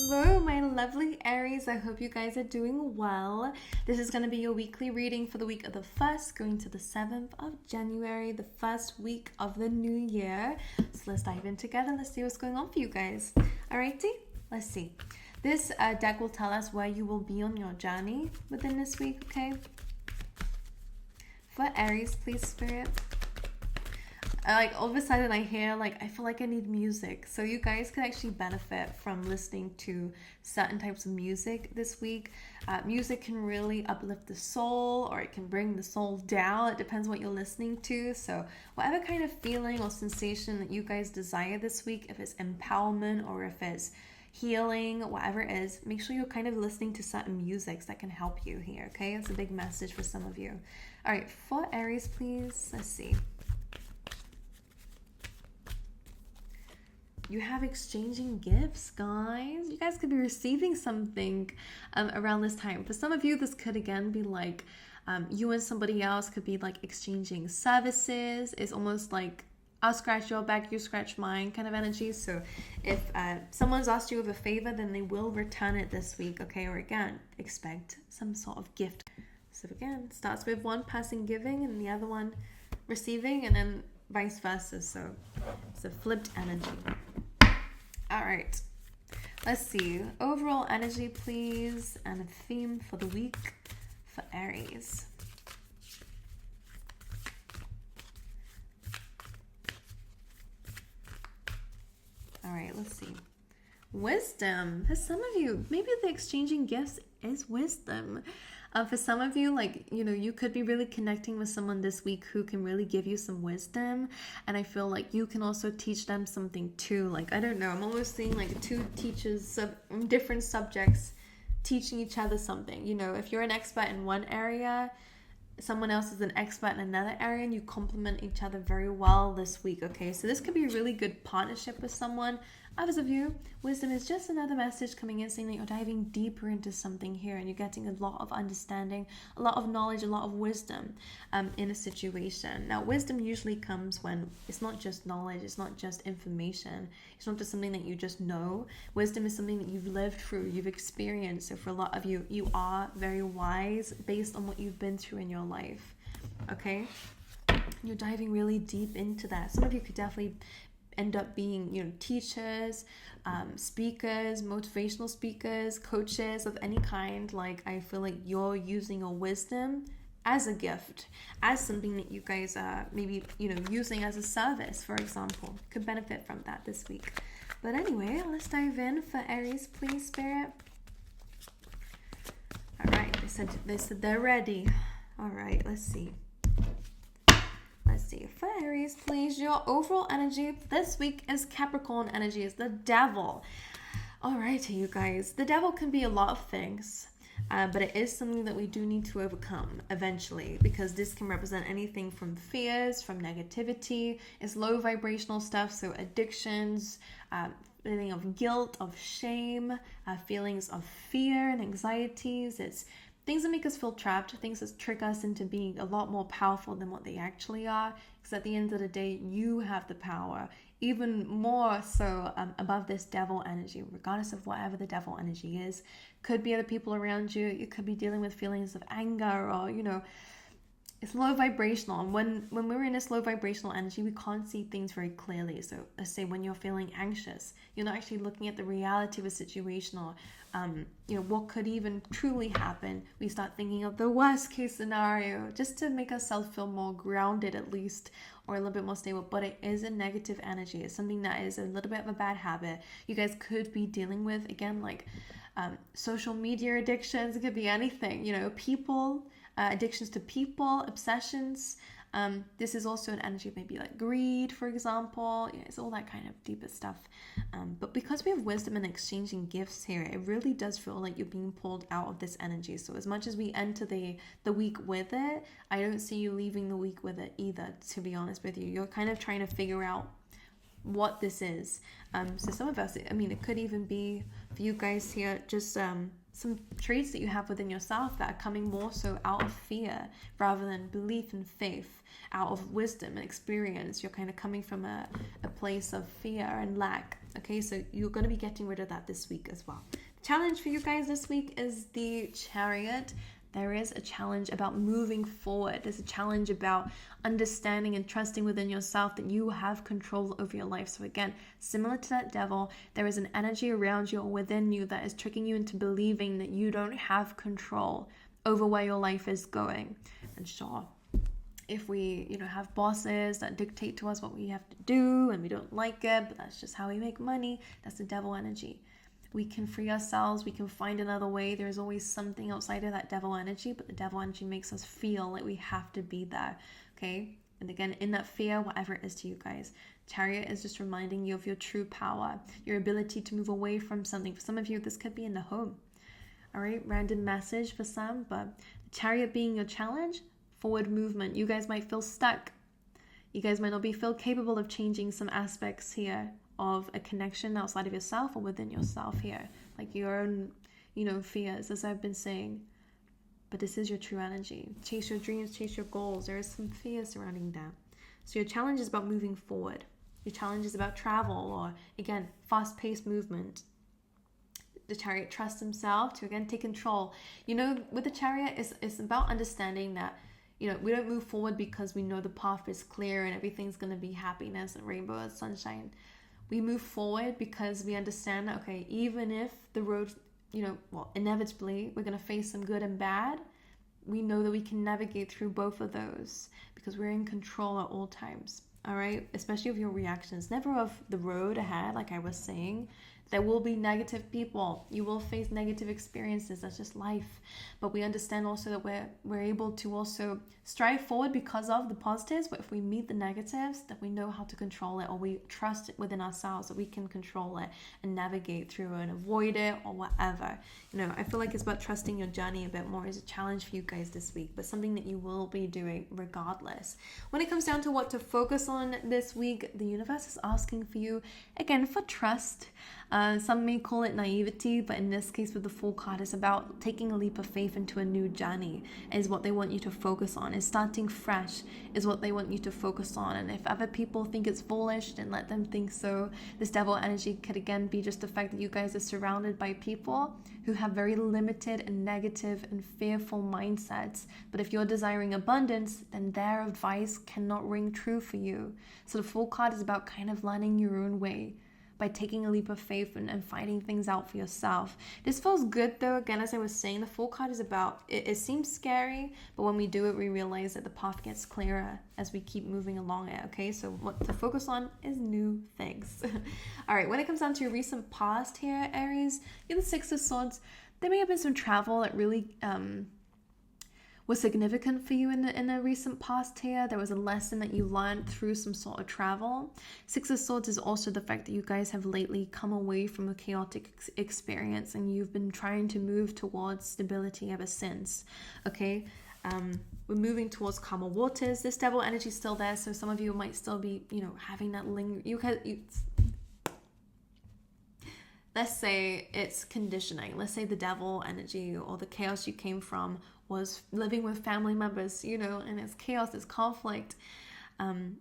Hello, my lovely Aries. I hope you guys are doing well. This is going to be your weekly reading for the week of the 1st, going to the 7th of January, the first week of the new year. So let's dive in together. Let's see what's going on for you guys. Alrighty, let's see. This deck will tell us where you will be on your journey within this week, okay? For Aries, please, Spirit. Like all of a sudden I hear I feel like I need music, so you guys could actually benefit from listening to certain types of music this week. Music can really uplift the soul, or it can bring the soul down. It depends what you're listening to. So whatever kind of feeling or sensation that you guys desire this week, if it's empowerment or if it's healing, whatever it is, make sure you're kind of listening to certain musics that can help you here, okay? It's a big message for some of you. All right, for Aries, please, let's see. You have exchanging gifts, guys. You guys could be receiving something around this time. For some of you, this could again be like you and somebody else could be like exchanging services. It's almost like I'll scratch your back, you scratch mine kind of energy. So if someone's asked you of a favor, then they will return it this week, okay? Or again, expect some sort of gift. So again, starts with one person giving and the other one receiving, and then vice versa. So it's a flipped energy. All right, let's see. Overall energy, please, and a theme for the week for Aries. All right, let's see. Wisdom. For some of you, maybe the exchanging gifts is wisdom. For some of you, you could be really connecting with someone this week who can really give you some wisdom. And I feel like you can also teach them something too. I don't know, I'm almost seeing two teachers of different subjects teaching each other something. If you're an expert in one area, someone else is an expert in another area, and you complement each other very well this week, okay? So this could be a really good partnership with someone. Others of you, wisdom is just another message coming in saying that you're diving deeper into something here, and you're getting a lot of understanding, a lot of knowledge, a lot of wisdom in a situation. Now, wisdom usually comes when it's not just knowledge, it's not just information, it's not just something that you just know. Wisdom is something that you've lived through, you've experienced. So for a lot of you, you are very wise based on what you've been through in your life, okay? You're diving really deep into that. Some of you could definitely end up being teachers, speakers, motivational speakers, coaches of any kind. I feel like you're using your wisdom as a gift, as something that you guys are maybe using as a service, for example. Could benefit from that this week. But anyway, let's dive in for Aries, please, Spirit. All right, they said they're ready. All right, let's see. Let's see. For Aries, please, your overall energy this week is Capricorn energy, is the devil. All right, you guys. The devil can be a lot of things, but it is something that we do need to overcome eventually, because this can represent anything from fears, from negativity. It's low vibrational stuff, so addictions, feeling of guilt, of shame, feelings of fear and anxieties. It's things that make us feel trapped, things that trick us into being a lot more powerful than what they actually are. Because at the end of the day, you have the power, even more so above this devil energy, regardless of whatever the devil energy is. Could be other people around you. You could be dealing with feelings of anger, or, it's low vibrational. And when we're in this low vibrational energy, we can't see things very clearly. So let's say when you're feeling anxious, you're not actually looking at the reality of a situation, or what could even truly happen. We start thinking of the worst case scenario just to make ourselves feel more grounded, at least, or a little bit more stable. But it is a negative energy. It's something that is a little bit of a bad habit you guys could be dealing with. Again, social media addictions. It could be anything, people, addictions to people, obsessions. This is also an energy of maybe greed, for example. It's all that kind of deeper stuff. But because we have wisdom and exchanging gifts here, it really does feel like you're being pulled out of this energy. So as much as we enter the week with it, I don't see you leaving the week with it either, to be honest with you. You're kind of trying to figure out what this is. So some of us, it could even be for you guys here, just some traits that you have within yourself that are coming more so out of fear rather than belief and faith, out of wisdom and experience. You're kind of coming from a place of fear and lack. Okay, so you're going to be getting rid of that this week as well. The challenge for you guys this week is the Chariot. There is a challenge about moving forward. There's a challenge about understanding and trusting within yourself that you have control over your life. So again, similar to that devil, there is an energy around you or within you that is tricking you into believing that you don't have control over where your life is going. And sure, if we, have bosses that dictate to us what we have to do and we don't like it, but that's just how we make money, that's the devil energy. We can free ourselves. We can find another way. There's always something outside of that devil energy, but the devil energy makes us feel like we have to be there, okay? And again, in that fear, whatever it is to you guys, Chariot is just reminding you of your true power, your ability to move away from something. For some of you, this could be in the home, all right? Random message for some, but the Chariot being your challenge, forward movement. You guys might feel stuck. You guys might not feel capable of changing some aspects here of a connection outside of yourself or within yourself here, like your own, fears, as I've been saying. But this is your true energy. Chase your dreams, chase your goals. There is some fear surrounding that. So your challenge is about moving forward. Your challenge is about travel or, again, fast-paced movement. The Chariot trusts himself to, again, take control. With the Chariot, it's about understanding that we don't move forward because we know the path is clear and everything's going to be happiness and rainbow and sunshine. We move forward because we understand that, okay, even if the road, inevitably we're going to face some good and bad, we know that we can navigate through both of those because we're in control at all times, all right? Especially of your reactions, never of the road ahead, like I was saying. There will be negative people. You will face negative experiences. That's just life. But we understand also that we're able to also strive forward because of the positives. But if we meet the negatives, that we know how to control it, or we trust it within ourselves that we can control it and navigate through and avoid it or whatever. I feel like it's about trusting your journey a bit more as a challenge for you guys this week, but something that you will be doing regardless. When it comes down to what to focus on this week, the universe is asking for you, again, for trust. Some may call it naivety, but in this case with the Fool card, it's about taking a leap of faith into a new journey is what they want you to focus on. Is starting fresh is what they want you to focus on. And if other people think it's foolish, then let them think so. This devil energy could again be just the fact that you guys are surrounded by people who have very limited and negative and fearful mindsets. But if you're desiring abundance, then their advice cannot ring true for you. So the Fool card is about kind of learning your own way by taking a leap of faith and finding things out for yourself. This feels good though. Again, as I was saying, the Fool card is about, it seems scary, but when we do it, we realize that the path gets clearer as we keep moving along it, okay? So what to focus on is new things. All right, when it comes down to your recent past here, Aries, you're the Six of Swords. There may have been some travel that really was significant for you in the recent past here. There was a lesson that you learned through some sort of travel. Six of Swords is also the fact that you guys have lately come away from a chaotic experience and you've been trying to move towards stability ever since, okay? We're moving towards calmer waters. This devil energy is still there, so some of you might still be, having that let's say it's conditioning. Let's say the devil energy or the chaos you came from was living with family members, and it's chaos, it's conflict.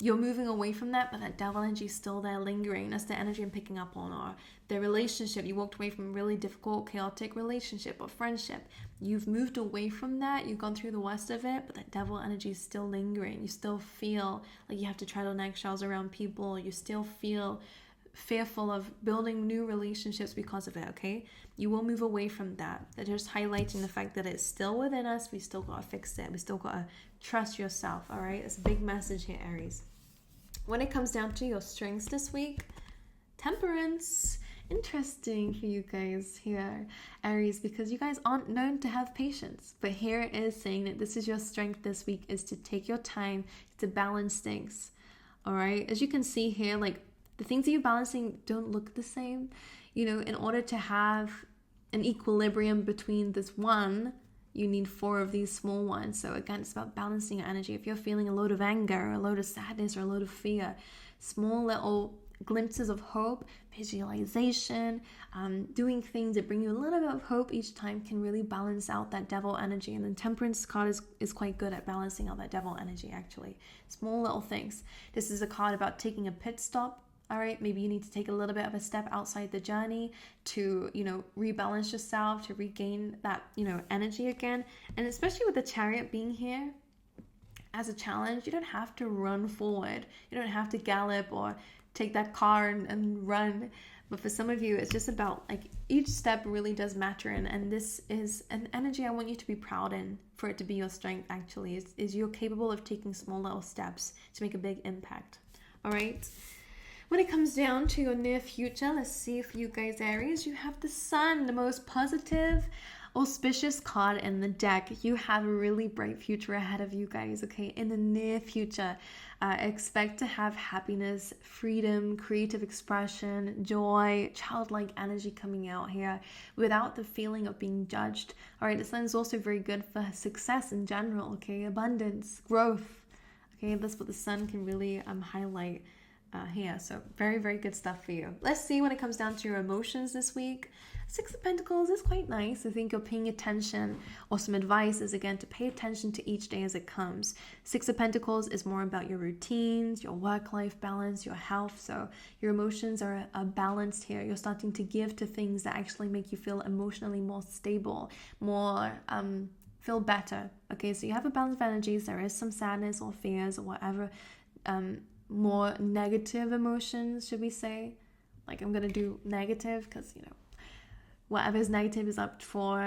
You're moving away from that, but that devil energy is still there lingering. That's the energy I'm picking up on. Or the relationship, you walked away from a really difficult, chaotic relationship or friendship. You've moved away from that. You've gone through the worst of it, but that devil energy is still lingering. You still feel like you have to tread on eggshells around people. You still feel fearful of building new relationships because of it, okay? You will move away from that. They're just highlighting the fact that it's still within us. We still gotta fix it. We still gotta trust yourself, all right? It's a big message here, Aries. When it comes down to your strengths this week, Temperance. Interesting for you guys here, Aries, because you guys aren't known to have patience. But here it is saying that this is your strength this week, is to take your time to balance things, all right? As you can see here, like, the things that you're balancing don't look the same. In order to have an equilibrium between this one, you need 4 of these small ones. So again, it's about balancing your energy. If you're feeling a load of anger, a load of sadness, or a load of fear, small little glimpses of hope, visualization, doing things that bring you a little bit of hope each time can really balance out that devil energy. And the Temperance card is quite good at balancing out that devil energy, actually. Small little things. This is a card about taking a pit stop. All right, maybe you need to take a little bit of a step outside the journey to, rebalance yourself, to regain that, energy again. And especially with the Chariot being here as a challenge, you don't have to run forward. You don't have to gallop or take that car and run. But for some of you, it's just about like each step really does matter. And this is an energy I want you to be proud in, for it to be your strength, actually, is you're capable of taking small little steps to make a big impact. All right. When it comes down to your near future, let's see if you guys, Aries, you have the Sun, the most positive, auspicious card in the deck. You have a really bright future ahead of you guys, okay? In the near future, expect to have happiness, freedom, creative expression, joy, childlike energy coming out here without the feeling of being judged. All right, the Sun is also very good for success in general, okay? Abundance, growth, okay? That's what the Sun can really highlight here. So very, very good stuff for you. Let's see when it comes down to your emotions this week. Six of Pentacles is quite nice. I think you're paying attention, or some advice is again to pay attention to each day as it comes. Six of Pentacles is more about your routines, your work-life balance, your health. So your emotions are balanced here. You're starting to give to things that actually make you feel emotionally more stable, more feel better. Okay, so you have a balance of energies. There is some sadness or fears or whatever, more negative emotions, should we say. Like, I'm gonna do negative because whatever is negative is up for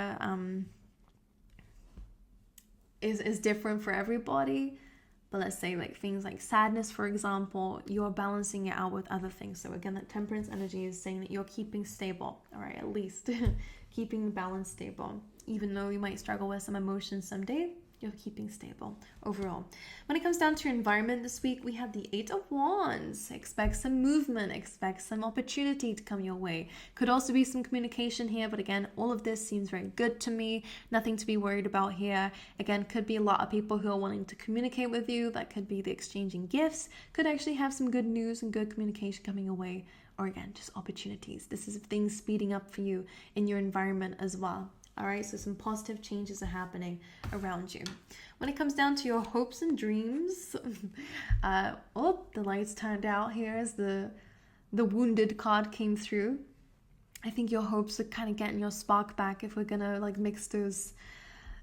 is different for everybody. But let's say like things like sadness, for example, you're balancing it out with other things. So again, that Temperance energy is saying that you're keeping stable, all right, at least keeping the balance stable. Even though you might struggle with some emotions someday, you're keeping stable overall. When it comes down to your environment this week, we have the Eight of Wands. Expect some movement, expect some opportunity to come your way. Could also be some communication here, but again, all of this seems very good to me. Nothing to be worried about here. Again, could be a lot of people who are wanting to communicate with you. That could be the exchanging gifts. Could actually have some good news and good communication coming your way. Or again, just opportunities. This is things speeding up for you in your environment as well. All right, so some positive changes are happening around you. When it comes down to your hopes and dreams, the lights turned out here as the Wounded card came through. I think your hopes are kind of getting your spark back if we're gonna like mix those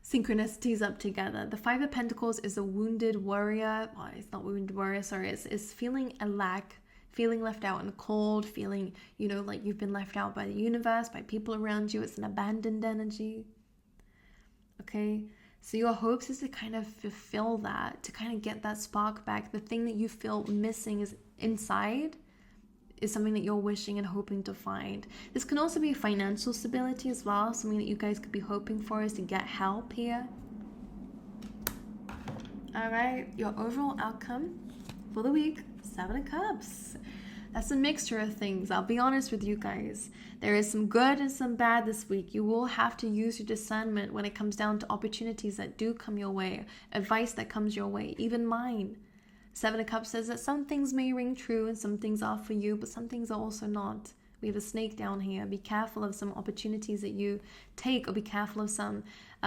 synchronicities up together. The Five of Pentacles is a wounded warrior. Well, it's not wounded warrior, sorry. It's feeling a lack, feeling left out in the cold, feeling, like you've been left out by the universe, by people around you. It's an abandoned energy. Okay? So your hopes is to kind of fulfill that, to kind of get that spark back. The thing that you feel missing is inside is something that you're wishing and hoping to find. This can also be financial stability as well. Something that you guys could be hoping for is to get help here. All right, your overall outcome for the week, Seven of Cups. That's a mixture of things. I'll be honest with you guys. There is some good and some bad this week. You will have to use your discernment when it comes down to opportunities that do come your way, advice that comes your way, even mine. Seven of Cups says that some things may ring true and some things are for you, but some things are also not. We have a snake down here. Be careful of some opportunities that you take, or be careful of some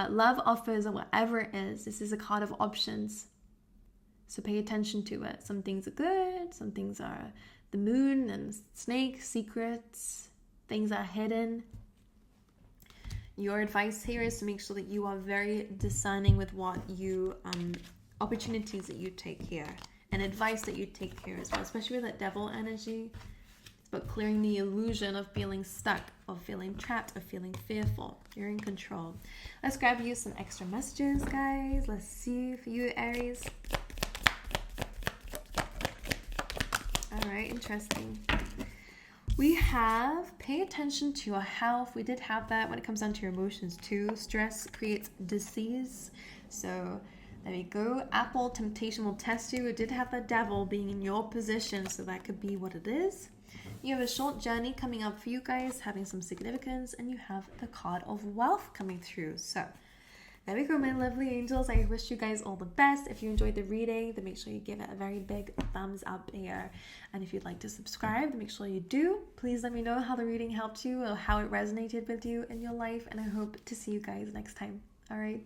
love offers or whatever it is. This is a card of options. So pay attention to it. Some things are good, some things are the moon and snake, secrets, things are hidden. Your advice here is to make sure that you are very discerning with what you, opportunities that you take here, and advice that you take here as well, especially with that devil energy. It's about clearing the illusion of feeling stuck, of feeling trapped, of feeling fearful. You're in control. Let's grab you some extra messages, guys. Let's see for you, Aries. All right, interesting. We have pay attention to your health. We did have that when it comes down to your emotions too. Stress creates disease. So there we go. Apple, temptation will test you. We did have the devil being in your position, so that could be what it is. You have a short journey coming up for you guys, having some significance, and you have the card of wealth coming through. So There we go, my lovely angels. I wish you guys all the best. If you enjoyed the reading, then make sure you give it a very big thumbs up here. And if you'd like to subscribe, then make sure you do. Please let me know how the reading helped you or how it resonated with you in your life. And I hope to see you guys next time. All right.